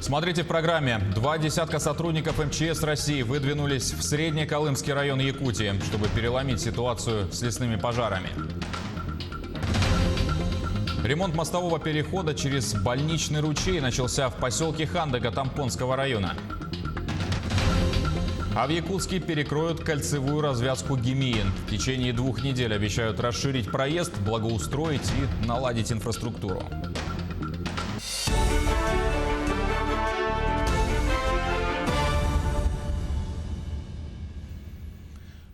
Смотрите в программе. 2 десятка сотрудников МЧС России выдвинулись в Среднеколымский район Якутии, чтобы переломить ситуацию с лесными пожарами. Ремонт мостового перехода через Больничный ручей начался в поселке Хандыга Тампонского района. А в Якутске перекроют кольцевую развязку Гемиин. В течение 2 недель обещают расширить проезд, благоустроить и наладить инфраструктуру.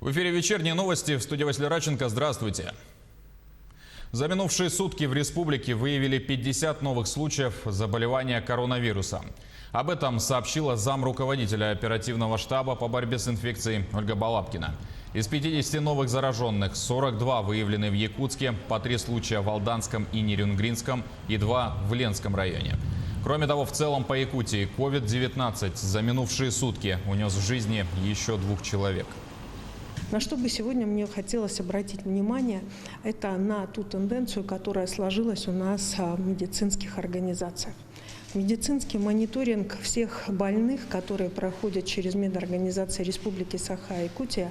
В эфире «Вечерние новости», в студии Василий Радченко. Здравствуйте. За минувшие сутки в республике выявили 50 новых случаев заболевания коронавирусом. Об этом сообщила замруководителя оперативного штаба по борьбе с инфекцией Ольга Балабкина. Из 50 новых зараженных 42 выявлены в Якутске, по 3 случая в Алданском и Нерюнгринском и 2 в Ленском районе. Кроме того, в целом по Якутии COVID-19 за минувшие сутки унес в жизни еще 2 человек. На что бы сегодня мне хотелось обратить внимание, это на ту тенденцию, которая сложилась у нас в медицинских организациях. Медицинский мониторинг всех больных, которые проходят через медорганизации Республики Саха-Якутия,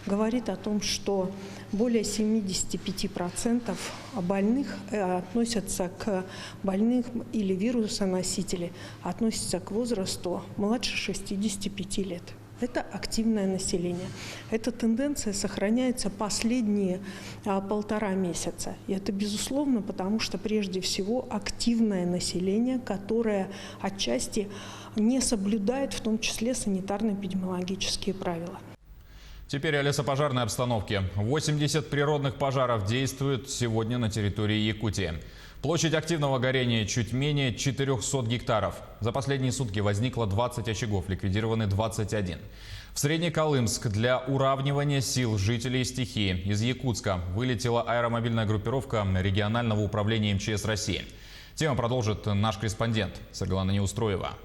говорит о том, что более 75% больных относятся к больным или вирусоносители, относятся к возрасту младше 65 лет. Это активное население. Эта тенденция сохраняется последние 1,5 месяца. И это безусловно, потому что прежде всего активное население, которое отчасти не соблюдает, в том числе санитарно-эпидемиологические правила. Теперь о лесопожарной обстановке. 80 природных пожаров действуют сегодня на территории Якутии. Площадь активного горения чуть менее 400 гектаров. За последние сутки возникло 20 очагов, ликвидированы 21. В Среднеколымск для уравнивания сил жителей стихии из Якутска вылетела аэромобильная группировка регионального управления МЧС России. Тему продолжит наш корреспондент Светлана Неустроева.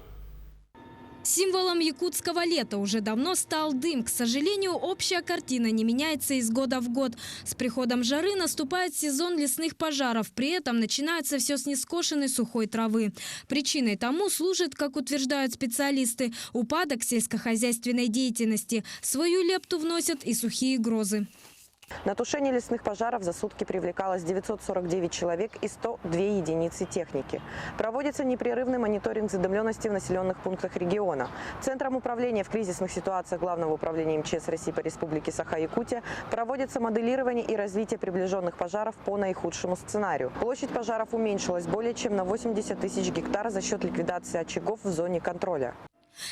Символом якутского лета уже давно стал дым. К сожалению, общая картина не меняется из года в год. С приходом жары наступает сезон лесных пожаров. При этом начинается все с нескошенной сухой травы. Причиной тому служит, как утверждают специалисты, упадок сельскохозяйственной деятельности. Свою лепту вносят и сухие грозы. На тушение лесных пожаров за сутки привлекалось 949 человек и 102 единицы техники. Проводится непрерывный мониторинг задымленности в населенных пунктах региона. Центром управления в кризисных ситуациях Главного управления МЧС России по Республике Саха-Якутия проводится моделирование и развитие приближенных пожаров по наихудшему сценарию. Площадь пожаров уменьшилась более чем на 80 тысяч гектар за счет ликвидации очагов в зоне контроля.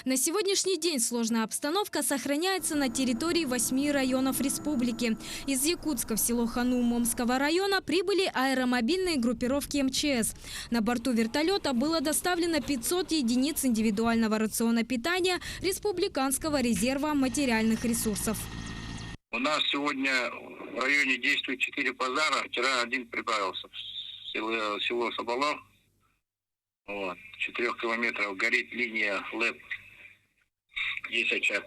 На сегодняшний день сложная обстановка сохраняется на территории 8 районов республики. Из Якутска в село Хану Момского района прибыли аэромобильные группировки МЧС. На борту вертолета было доставлено 500 единиц индивидуального рациона питания Республиканского резерва материальных ресурсов. У нас сегодня в районе действует 4 пожара. Вчера 1 прибавился. Село Соболов. 4 километров горит линия ЛЭП. Есть очаг.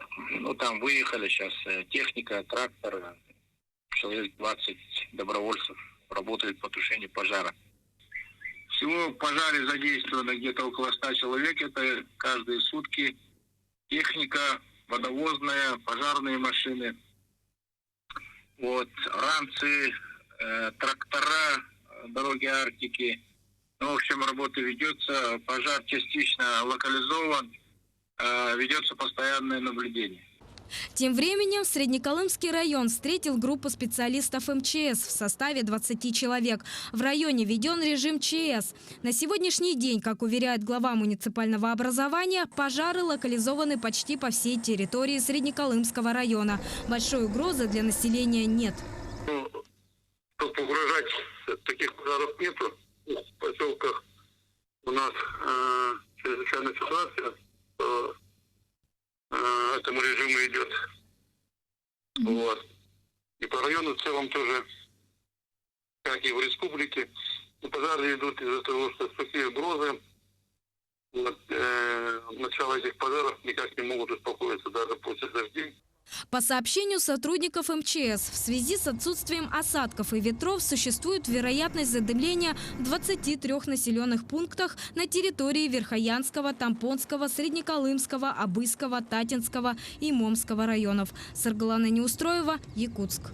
Там выехали сейчас техника, трактор, человек 20 добровольцев работают по тушению пожара. Всего в пожаре задействовано где-то около 100 человек. Это каждые сутки. Техника, водовозная, пожарные машины. Ранцы, трактора, дороги Арктики. В общем, работа ведется, пожар частично локализован, ведется постоянное наблюдение. Тем временем Среднеколымский район встретил группу специалистов МЧС в составе 20 человек. В районе введен режим ЧС. На сегодняшний день, как уверяет глава муниципального образования, пожары локализованы почти по всей территории Среднеколымского района. Большой угрозы для населения нет. Чтобы угрожать, таких пожаров нету. В поселках у нас чрезвычайная ситуация, по этому режиму идет. И по району в целом тоже, как и в республике, пожары идут из-за того, что сухие грозы. Начало этих пожаров никак не могут успокоиться даже после дождей. По сообщению сотрудников МЧС, в связи с отсутствием осадков и ветров существует вероятность задымления в 23 населенных пунктах на территории Верхоянского, Тампонского, Среднеколымского, Абыского, Татинского и Момского районов. Саргалана Неустроева, Якутск.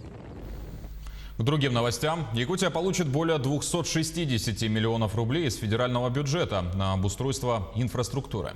К другим новостям. Якутия получит более 260 миллионов рублей из федерального бюджета на обустройство инфраструктуры.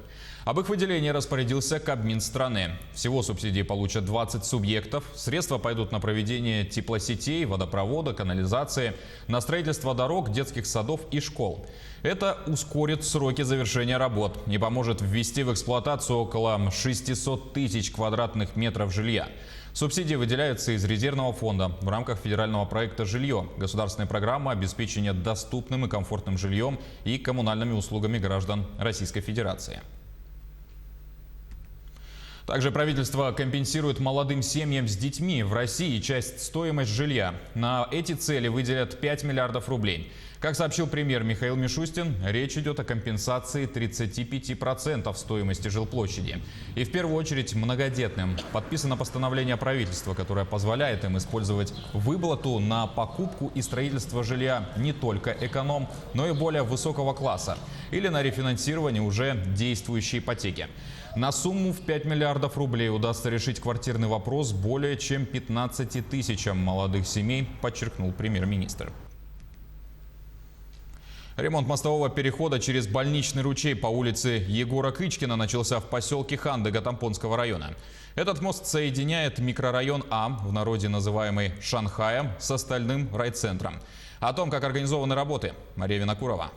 Об их выделении распорядился Кабмин страны. Всего субсидии получат 20 субъектов. Средства пойдут на проведение теплосетей, водопровода, канализации, на строительство дорог, детских садов и школ. Это ускорит сроки завершения работ и поможет ввести в эксплуатацию около 600 тысяч квадратных метров жилья. Субсидии выделяются из резервного фонда в рамках федерального проекта «Жилье» – государственной программы обеспечения доступным и комфортным жильем и коммунальными услугами граждан Российской Федерации. Также правительство компенсирует молодым семьям с детьми в России часть стоимости жилья. На эти цели выделят 5 миллиардов рублей. Как сообщил премьер Михаил Мишустин, речь идет о компенсации 35% стоимости жилплощади. И в первую очередь многодетным. Подписано постановление правительства, которое позволяет им использовать выплату на покупку и строительство жилья не только эконом, но и более высокого класса. Или на рефинансирование уже действующей ипотеки. На сумму в 5 миллиардов рублей удастся решить квартирный вопрос более чем 15 тысячам молодых семей, подчеркнул премьер-министр. Ремонт мостового перехода через больничный ручей по улице Егора Кычкина начался в поселке Хандыга Тампонского района. Этот мост соединяет микрорайон А, в народе называемый Шанхаем, с остальным райцентром. О том, как организованы работы, Мария Винокурова.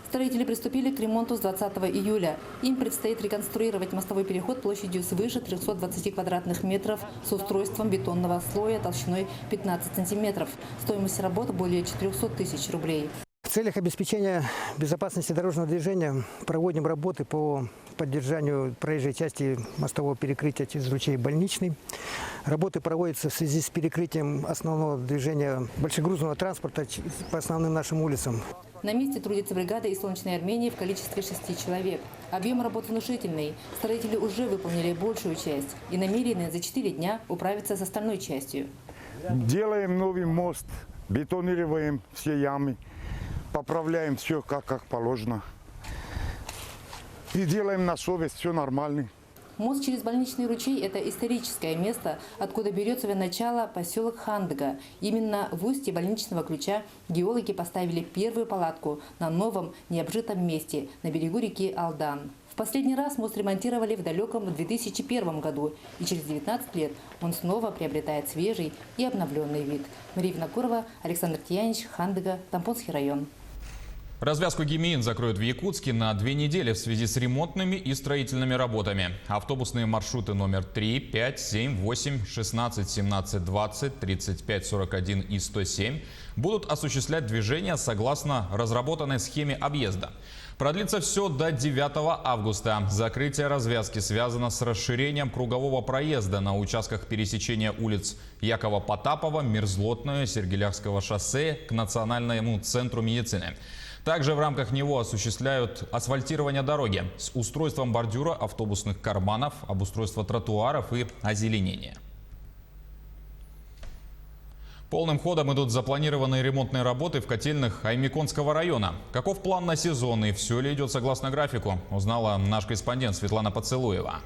Строители приступили к ремонту с 20 июля. Им предстоит реконструировать мостовой переход площадью свыше 320 квадратных метров с устройством бетонного слоя толщиной 15 сантиметров. Стоимость работ более 400 тысяч рублей. В целях обеспечения безопасности дорожного движения проводим работы по поддержанию проезжей части мостового перекрытия через ручей Больничный. Работы проводятся в связи с перекрытием основного движения большегрузного транспорта по основным нашим улицам. На месте трудится бригада из Солнечной Армении в количестве 6 человек. Объем работ внушительный. Строители уже выполнили большую часть и намерены за 4 дня управиться с остальной частью. Делаем новый мост, бетонируем все ямы, поправляем все как положено. И делаем на совесть, все нормально. Мост через Больничный ручей – это историческое место, откуда берет свое начало поселок Хандыга. Именно в устье Больничного ключа геологи поставили первую палатку на новом необжитом месте на берегу реки Алдан. В последний раз мост ремонтировали в далеком 2001 году, и через 19 лет он снова приобретает свежий и обновленный вид. Мария Винокурова, Александр Тиянич, Хандыга, Тампонский район. Развязку ГИМИИН закроют в Якутске на 2 недели в связи с ремонтными и строительными работами. Автобусные маршруты номер 3, 5, 7, 8, 16, 17, 20, 35, 41 и 107 будут осуществлять движение согласно разработанной схеме объезда. Продлится все до 9 августа. Закрытие развязки связано с расширением кругового проезда на участках пересечения улиц Якова Потапова, Мерзлотное, Сергелякского шоссе к Национальному центру медицины. Также в рамках него осуществляют асфальтирование дороги с устройством бордюра, автобусных карманов, обустройство тротуаров и озеленение. Полным ходом идут запланированные ремонтные работы в котельных Аймиконского района. Каков план на сезон и все ли идет согласно графику, узнала наш корреспондент Светлана Поцелуева.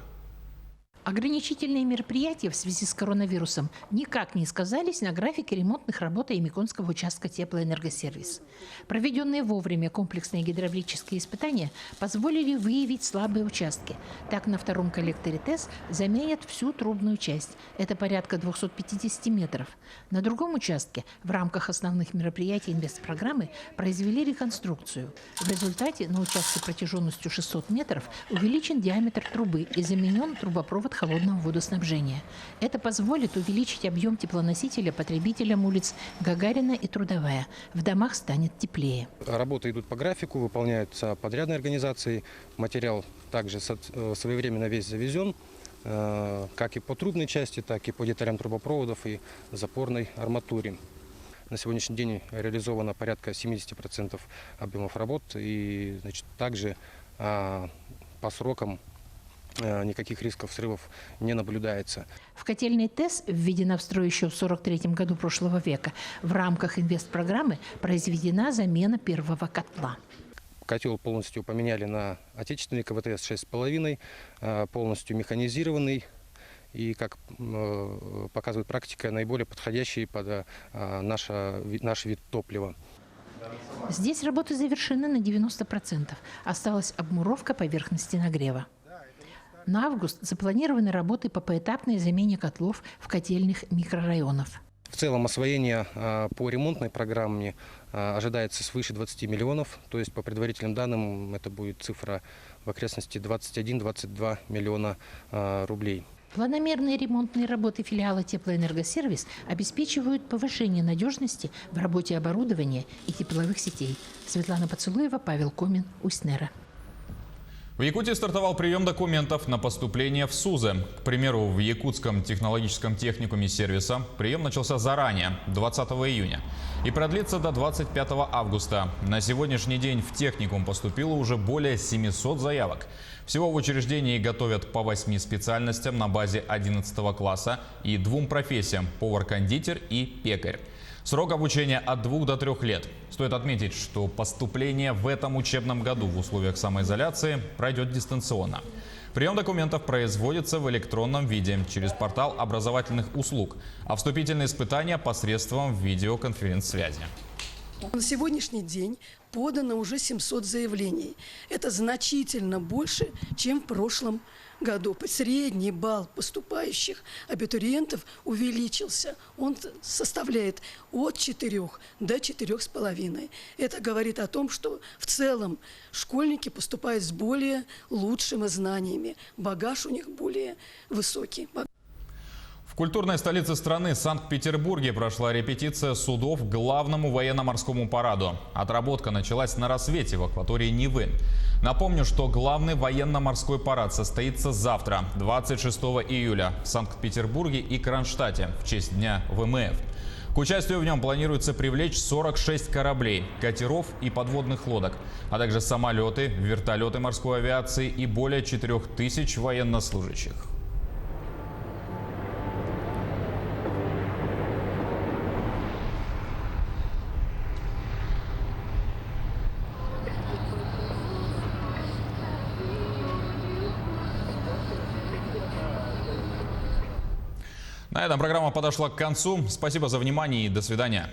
Ограничительные мероприятия в связи с коронавирусом никак не сказались на графике ремонтных работ Аймиконского участка Теплоэнергосервис. Проведенные вовремя комплексные гидравлические испытания позволили выявить слабые участки. Так, на втором коллекторе ТЭС заменят всю трубную часть. Это порядка 250 метров. На другом участке в рамках основных мероприятий инвестпрограммы произвели реконструкцию. В результате на участке протяженностью 600 метров увеличен диаметр трубы и заменен трубопровод холодного водоснабжения. Это позволит увеличить объем теплоносителя потребителям улиц Гагарина и Трудовая. В домах станет теплее. Работы идут по графику, выполняются подрядной организацией. Материал также своевременно весь завезен, как и по трубной части, так и по деталям трубопроводов и запорной арматуре. На сегодняшний день реализовано порядка 70% объемов работ. И также по срокам никаких рисков срывов не наблюдается. В котельной ТЭС, введена в строй еще в 1943 году прошлого века, в рамках инвестпрограммы произведена замена первого котла. Котел полностью поменяли на отечественный КВТС 6,5, полностью механизированный и, как показывает практика, наиболее подходящий под наш вид топлива. Здесь работы завершены на 90%. Осталась обмуровка поверхности нагрева. На август запланированы работы по поэтапной замене котлов в котельных микрорайонов. В целом освоение по ремонтной программе ожидается свыше 20 миллионов. То есть по предварительным данным это будет цифра в окрестности 21-22 миллиона рублей. Планомерные ремонтные работы филиала «Теплоэнергосервис» обеспечивают повышение надежности в работе оборудования и тепловых сетей. Светлана Поцелуева, Павел Комин, Усть-Нера. В Якутии стартовал прием документов на поступление в СУЗы. К примеру, в Якутском технологическом техникуме сервиса прием начался заранее, 20 июня, и продлится до 25 августа. На сегодняшний день в техникум поступило уже более 700 заявок. Всего в учреждении готовят по 8 специальностям на базе 11 класса и 2 профессиям – повар-кондитер и пекарь. Срок обучения от 2 до 3 лет. Стоит отметить, что поступление в этом учебном году в условиях самоизоляции пройдет дистанционно. Прием документов производится в электронном виде через портал образовательных услуг, а вступительные испытания посредством видеоконференц-связи. На сегодняшний день подано уже 700 заявлений. Это значительно больше, чем в прошлом году. Средний балл поступающих абитуриентов увеличился. Он составляет от 4 до 4,5. Это говорит о том, что в целом школьники поступают с более лучшими знаниями. Багаж у них более высокий. В культурной столице страны Санкт-Петербурге прошла репетиция судов к главному военно-морскому параду. Отработка началась на рассвете в акватории Невы. Напомню, что главный военно-морской парад состоится завтра, 26 июля, в Санкт-Петербурге и Кронштадте в честь Дня ВМФ. К участию в нем планируется привлечь 46 кораблей, катеров и подводных лодок, а также самолеты, вертолеты морской авиации и более 4000 военнослужащих. На этом программа подошла к концу. Спасибо за внимание и до свидания.